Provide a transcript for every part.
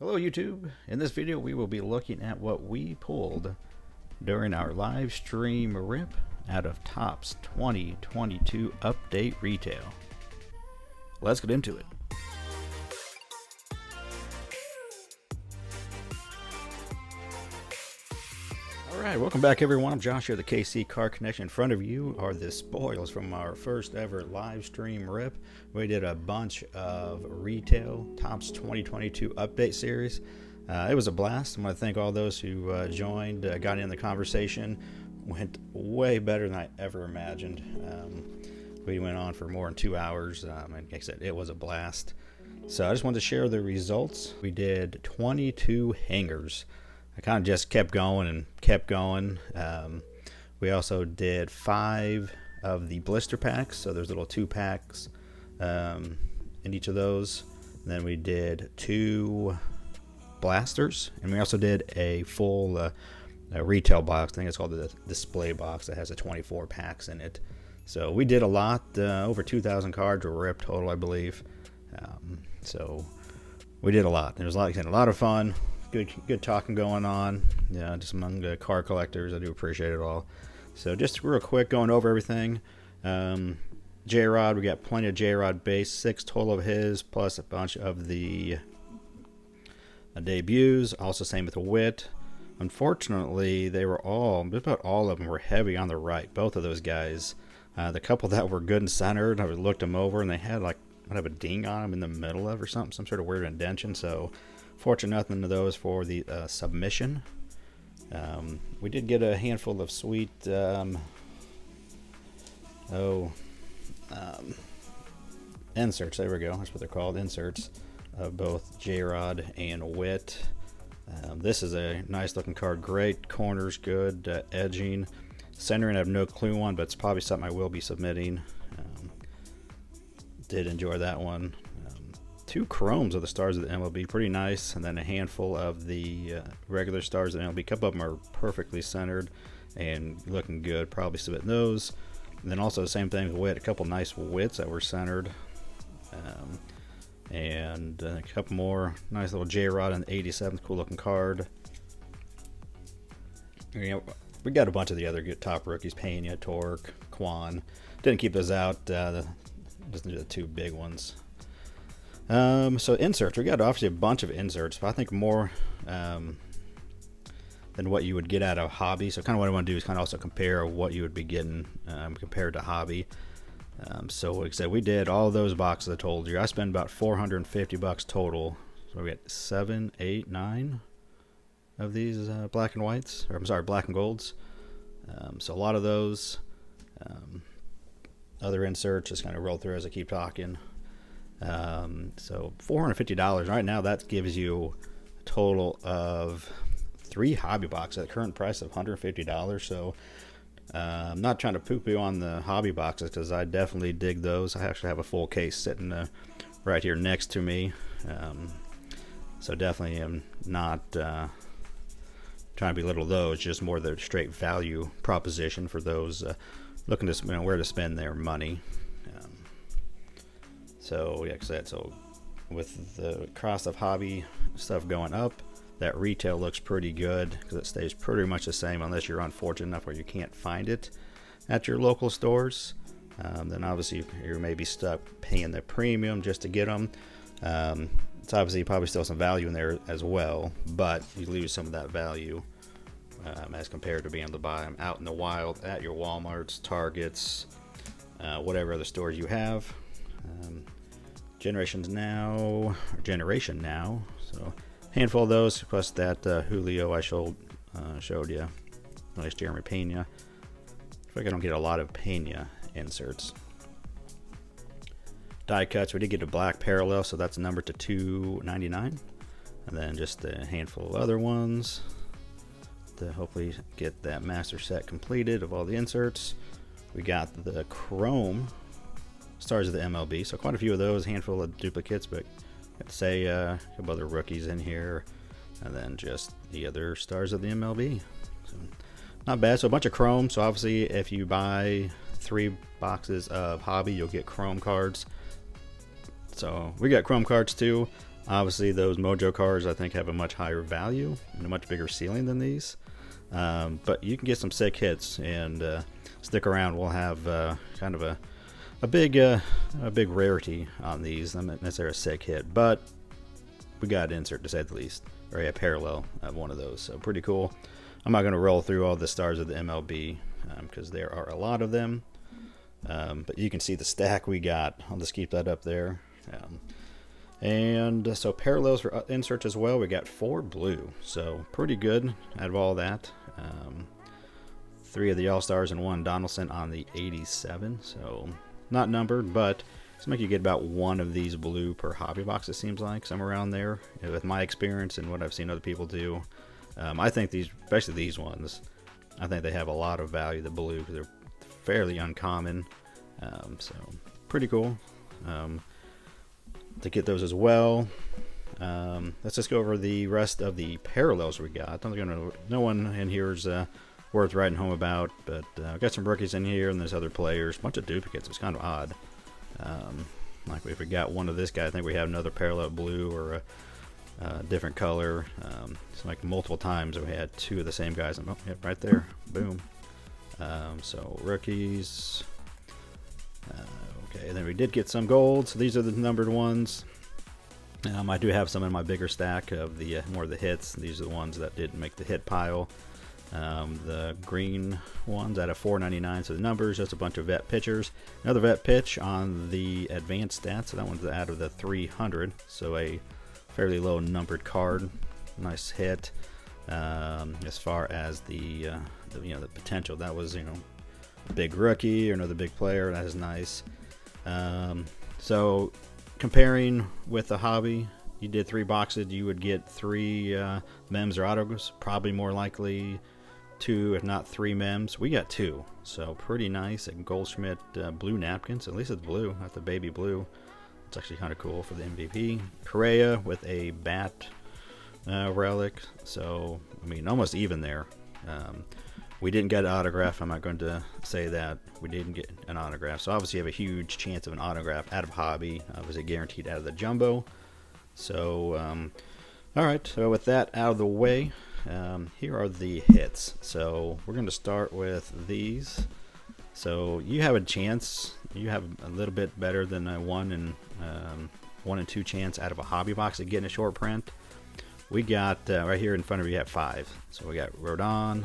Hello YouTube. In this video we will be looking at what we pulled during our live stream rip out of Topps 2022 Update Retail. Let's get into it. Alright, welcome back everyone. I'm Josh here, the KC Card Connection. In front of you are the spoils from our first ever live stream rip. We did a bunch of retail Topps 2022 update series. It was a blast. I want to thank all those who joined, got in the conversation. Went way better than I ever imagined. We went on for more than 2 hours. And like I said, it was a blast. So I just wanted to share the results. We did 22 hangers. I kind of just kept going and kept going. We also did 5 of the blister packs, so there's little 2 packs in each of those. And then we did 2 blasters, and we also did a full retail box. I think it's called the display box that has the 24 packs in it. So we did a lot, over 2,000 cards were ripped total, I believe. So we did a lot. There was a lot of fun. Good talking going on, yeah, just among the car collectors. I do appreciate it all. So just real quick, going over everything. J-Rod, we got plenty of J-Rod base, 6 total of his, plus a bunch of the debuts. Also same with the Wit. Unfortunately, they were just about all of them were heavy on the right, both of those guys. The couple that were good and centered, I looked them over, and they had like a ding on them in the middle of or something, some sort of weird indentation. So fortunate nothing to those for the submission. We did get a handful of sweet inserts. There we go. That's what they're called, inserts of both J-Rod and Wit. This is a nice looking card. Great corners, good edging. Centering I have no clue on, but it's probably something I will be submitting. Did enjoy that one. 2 chromes of the stars of the MLB, pretty nice, and then a handful of the regular stars of the MLB. A couple of them are perfectly centered and looking good. Probably submit those. And then also the same thing with Wit. A couple nice Wits that were centered, and a couple more nice little J-Rod in the 87th, cool looking card. You know, we got a bunch of the other good top rookies: Pena, Torque, Quan. Didn't keep those out. Just the 2 big ones. So inserts, we got obviously a bunch of inserts, but I think more than what you would get out of Hobby. So kind of what I want to do is kind of also compare what you would be getting compared to Hobby. So like I said, we did all those boxes I told you. I spent about $450 total. So we got 7, 8, 9 of these black and whites, or I'm sorry, black and golds. So a lot of those. Other inserts just kind of roll through as I keep talking. So $450 right now, that gives you a total of 3 hobby boxes at the current price of $150. So I'm not trying to poo-poo on the hobby boxes, because I definitely dig those. I actually have a full case sitting right here next to me. So definitely am not trying to belittle those, just more the straight value proposition for those looking to where to spend their money. So like I said, so with the cost of hobby stuff going up, that retail looks pretty good, because it stays pretty much the same unless you're unfortunate enough where you can't find it at your local stores. Then obviously you may be stuck paying the premium just to get them. It's obviously probably still some value in there as well, but you lose some of that value as compared to being able to buy them out in the wild at your Walmarts, Targets, whatever other stores you have. Generation now, so handful of those, plus that Julio I showed you. Nice Jeremy Pena. I feel like I don't get a lot of Pena inserts. Die cuts, we did get a black parallel, so that's numbered to $2.99, and then just a handful of other ones to hopefully get that master set completed of all the inserts. We got the chrome stars of the MLB, so quite a few of those, handful of duplicates, but I'd say a couple other rookies in here, and then just the other stars of the MLB. So not bad. So a bunch of chrome. So obviously if you buy 3 boxes of hobby, you'll get chrome cards. So we got chrome cards too. Obviously, those Mojo cards I think have a much higher value and a much bigger ceiling than these. But you can get some sick hits, and stick around. We'll have kind of a big rarity on these. Not necessarily a sick hit, but we got an insert to say the least, or a parallel of one of those. So pretty cool. I'm not going to roll through all the stars of the MLB because there are a lot of them. But you can see the stack we got. I'll just keep that up there. And so parallels for inserts as well. We got 4 blue, so pretty good out of all that. 3 of the All-Stars and 1 Donaldson on the 87, so not numbered, but it's like you get about 1 of these blue per hobby box, it seems like, somewhere around there. With my experience and what I've seen other people do, I think these, especially these ones, I think they have a lot of value, the blue, because they're fairly uncommon. So pretty cool to get those as well. Let's just go over the rest of the parallels we got. I don't think no one in here is worth writing home about, but I've got some rookies in here, and there's other players. A bunch of duplicates. It's kind of odd. Like if we got one of this guy, I think we have another parallel blue or a different color. It's like multiple times we had 2 of the same guys. Oh, yep, right there. Boom. So rookies. Okay, and then we did get some gold. So these are the numbered ones. I do have some in my bigger stack of the more of the hits. These are the ones that didn't make the hit pile. The green ones out of 499. So the numbers, just a bunch of vet pitchers. Another vet pitch on the advanced stats. So that one's out of the 300. So a fairly low numbered card. Nice hit. As far as the potential, that was a big rookie or another big player. That is nice. So comparing with the hobby, you did 3 boxes, you would get 3 mems or autos, probably more likely 2 if not 3 mems. We got 2, so pretty nice. A Goldschmidt blue napkins, at least it's blue, not the baby blue. It's actually kind of cool for the MVP. Correa with a bat relic, so I mean almost even there. We didn't get an autograph. I'm not going to say that we didn't get an autograph. So obviously you have a huge chance of an autograph out of hobby. Obviously guaranteed out of the jumbo. So, all right. So with that out of the way, here are the hits. So we're going to start with these. So you have a chance. You have a little bit better than a 1 and 2 chance out of a hobby box of getting a short print. We got right here in front of you, have 5. So we got Rodon,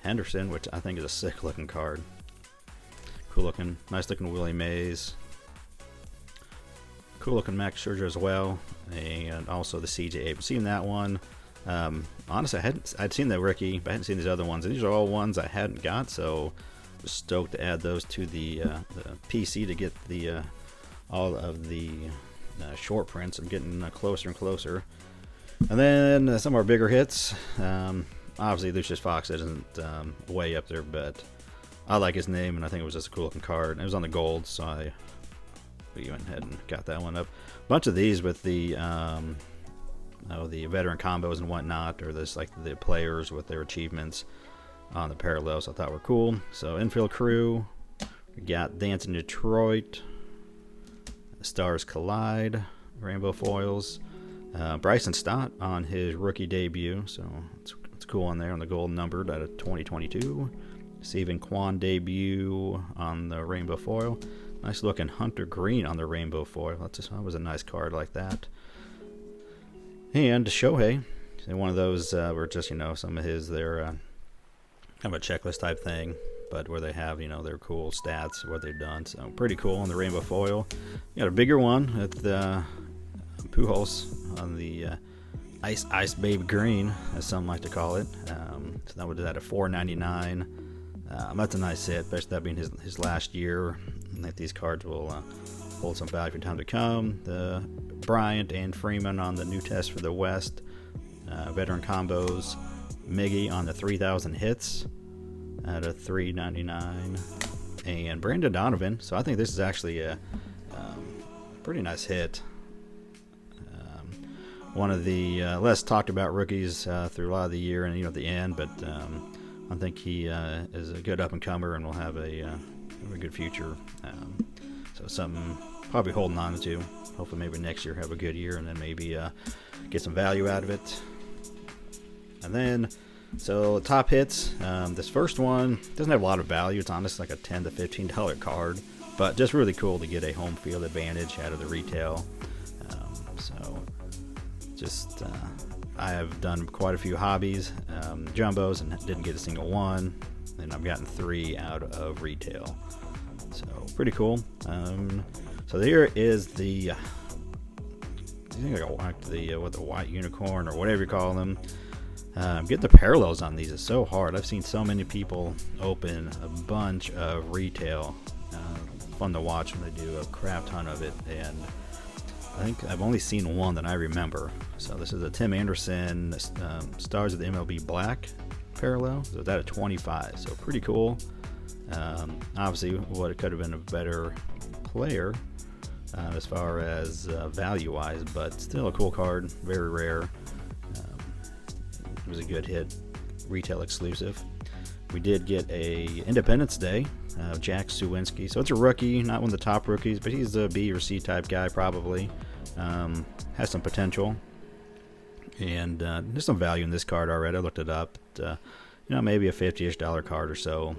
Henderson, which I think is a sick looking card. Cool looking, nice looking Willie Mays. Cool looking Max Scherzer as well, and also the CJ Abrams. Seen that one. Honestly, I'd seen the rookie, but I hadn't seen these other ones. And these are all ones I hadn't got, so was stoked to add those to the PC to get the all of the short prints. I'm getting closer and closer. And then some of our bigger hits. Obviously, Lucius Fox isn't way up there, but I like his name, and I think it was just a cool looking card. It was on the gold, so we went ahead and got that one up. A bunch of these with the veteran combos and whatnot, or this like the players with their achievements on the parallels, I thought were cool. So infield crew, we got Dance in Detroit, Stars Collide, Rainbow Foils, Bryson Stott on his rookie debut, so it's cool on there on the gold numbered out of 2022. Steven Kwan debut on the rainbow foil. Nice looking Hunter Green on the rainbow foil. That was a nice card like that. And Shohei, one of those were just some of his they're kind of a checklist type thing, but where they have their cool stats, what they've done. So pretty cool on the rainbow foil. You got a bigger one at the Pujols on the Ice Babe Green, as some like to call it. So that would do that at $4.99. That's a nice hit, especially that being his last year. I think these cards will hold some value for time to come. The Bryant and Freeman on the new test for the West. Veteran combos. Miggy on the 3,000 hits at a $3.99. And Brandon Donovan. So I think this is actually a pretty nice hit. One of the less talked about rookies through a lot of the year and at the end, but I think he is a good up and comer and will have a good future. So something probably holding on to. Hopefully maybe next year have a good year and then maybe get some value out of it. And then, so top hits, this first one doesn't have a lot of value. It's honestly like a $10 to $15 card, but just really cool to get a home field advantage out of the retail. I have done quite a few hobbies, jumbos, and didn't get a single one, and I've gotten 3 out of retail. So pretty cool. So here is the, I think I got the white unicorn or whatever you call them. Getting the parallels on these is so hard. I've seen so many people open a bunch of retail. Fun to watch when they do a crap ton of it, and I think I've only seen one that I remember. So this is a Tim Anderson Stars of the MLB Black parallel. So that at 25. So pretty cool. Obviously, what it could have been a better player as far as value-wise, but still a cool card. Very rare. It was a good hit. Retail exclusive. We did get a Independence Day. Jack Suwinski. So it's a rookie, not one of the top rookies, but he's a B or C type guy probably. Has some potential. And there's some value in this card already. I looked it up. Maybe a $50-ish card or so.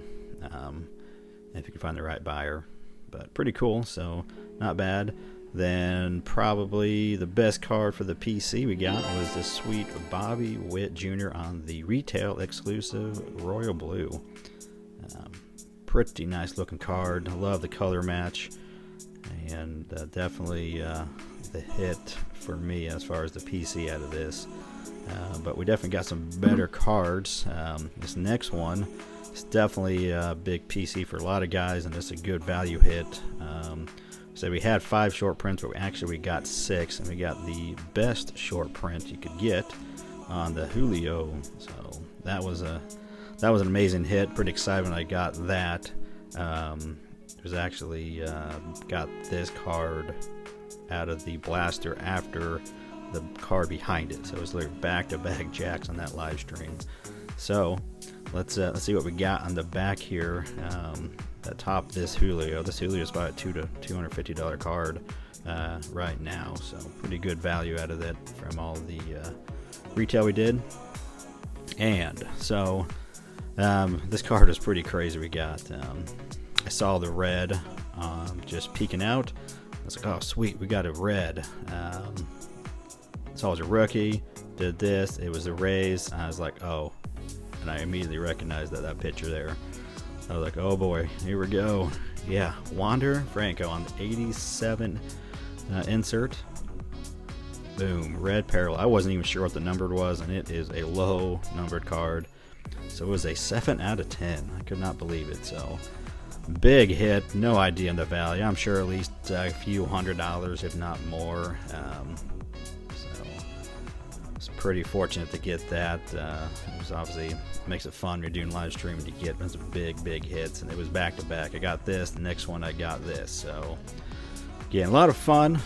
If you can find the right buyer. But pretty cool, so not bad. Then probably the best card for the PC we got was this sweet Bobby Witt Jr. on the retail exclusive Royal Blue. Pretty nice looking card. I love the color match, and definitely the hit for me as far as the PC out of this. But we definitely got some better cards. This next one is definitely a big PC for a lot of guys, and it's a good value hit. So we had 5 short prints, but we got 6, and we got the best short print you could get on the Julio. So that was an amazing hit. Pretty excited when I got that. It was actually got this card out of the blaster after the card behind it. So it was like back-to-back jacks on that live stream. So let's see what we got on the back here. That top this Julio. This Julio is about a $200 to $250 card right now. So pretty good value out of that from all the retail we did. And so this card is pretty crazy. We got I saw the red just peeking out. I was like, oh sweet, we got a red. So I was a rookie, did this, it was a Rays. I was like, oh, and I immediately recognized that picture there. I was like, oh boy, here we go. Yeah, Wander Franco on the 87 insert. Boom, red parallel. I wasn't even sure what the number was, and it is a low numbered card. So it was a 7 out of 10. I could not believe it. So big hit. No idea on the value. I'm sure at least a few $100s, if not more. So it's pretty fortunate to get that. It was obviously makes it fun when you're doing live streaming to get some big hits, and it was back to back. I got this. The next one I got this. So again, a lot of fun.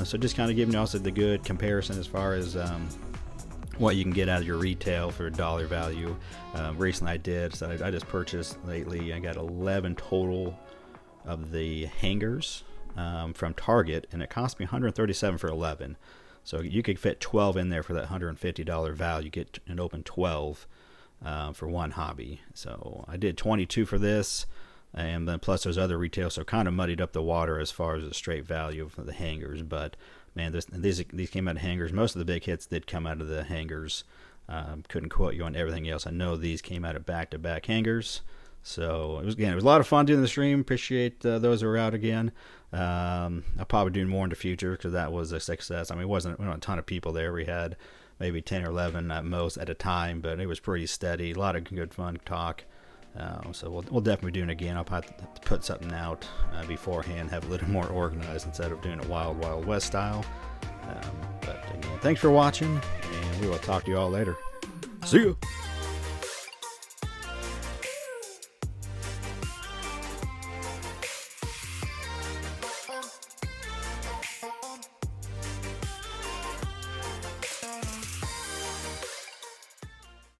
So just kind of giving you also the good comparison as far as what you can get out of your retail for dollar value. Recently I did, so I just purchased lately. I got 11 total of the hangers from Target, and it cost me $137 for 11. So you could fit 12 in there for that $150 value. Get and open 12 for one hobby. So I did 22 for this, and then plus those other retail, so kind of muddied up the water as far as the straight value of the hangers. But man, these came out of hangers. Most of the big hits did come out of the hangers. Couldn't quote you on everything else. I know these came out of back-to-back hangers. So it was a lot of fun doing the stream. Appreciate those who are out again. I'll probably do more in the future because that was a success. I mean, it wasn't a ton of people there. We had maybe 10 or 11 at most at a time, but it was pretty steady. A lot of good fun talk. So we'll definitely be doing it again. I'll have to put something out beforehand, have a little more organized instead of doing it Wild West style. But again, thanks for watching, and we will talk to you all later. See you.